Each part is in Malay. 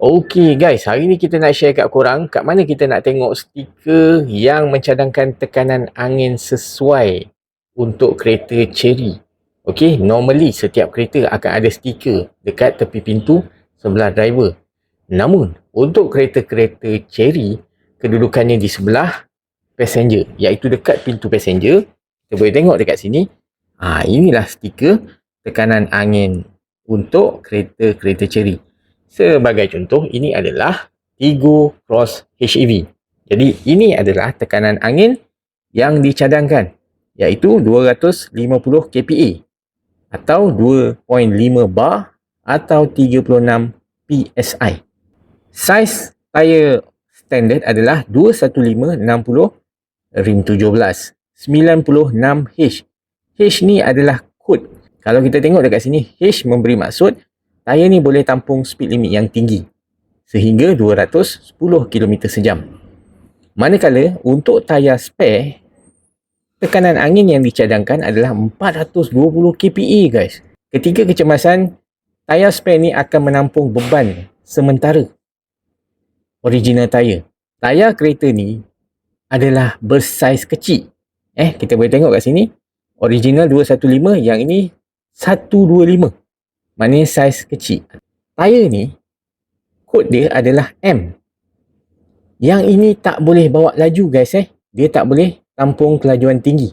Okey guys, hari ni kita nak share kat korang kat mana kita nak tengok stiker yang mencadangkan tekanan angin sesuai untuk kereta Chery. Okey, normally setiap kereta akan ada stiker dekat tepi pintu sebelah driver. Namun, untuk kereta-kereta Chery, kedudukannya di sebelah passenger, iaitu dekat pintu passenger. Kita boleh tengok dekat sini. Inilah stiker tekanan angin untuk kereta-kereta Chery. Sebagai contoh, ini adalah Tiggo Cross HEV. Jadi, ini adalah tekanan angin yang dicadangkan, iaitu 250 kPa atau 2.5 bar atau 36 PSI. Saiz tayar standard adalah 215/60 rim 17 96H. H ni adalah kod. Kalau kita tengok dekat sini, H memberi maksud tayar ni boleh tampung speed limit yang tinggi sehingga 210 km sejam. Manakala untuk tayar spare, tekanan angin yang dicadangkan adalah 420 kPa guys. Ketika kecemasan, tayar spare ni akan menampung beban sementara original tayar. Tayar kereta ni adalah bersaiz kecil. Kita boleh tengok kat sini. Original 215, yang ini 125. Maknanya saiz kecil. Tayar ni, kod dia adalah M. Yang ini tak boleh bawa laju guys. Dia tak boleh tampung kelajuan tinggi.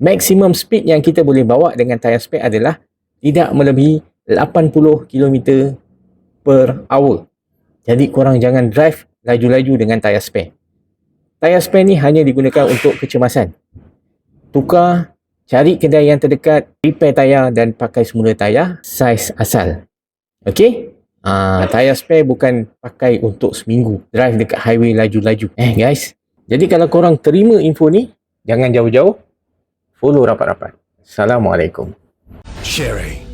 Maximum speed yang kita boleh bawa dengan tayar spare adalah tidak melebihi 80 km/h. Jadi korang jangan drive laju-laju dengan tayar spare. Tayar spare ni hanya digunakan untuk kecemasan. Tukar, cari kedai yang terdekat, repair tayar dan pakai semula tayar saiz asal. Okey? Tayar spare bukan pakai untuk seminggu drive dekat highway laju-laju. Guys. Jadi kalau korang terima info ni, jangan jauh-jauh. Follow rapat-rapat. Assalamualaikum. Chery.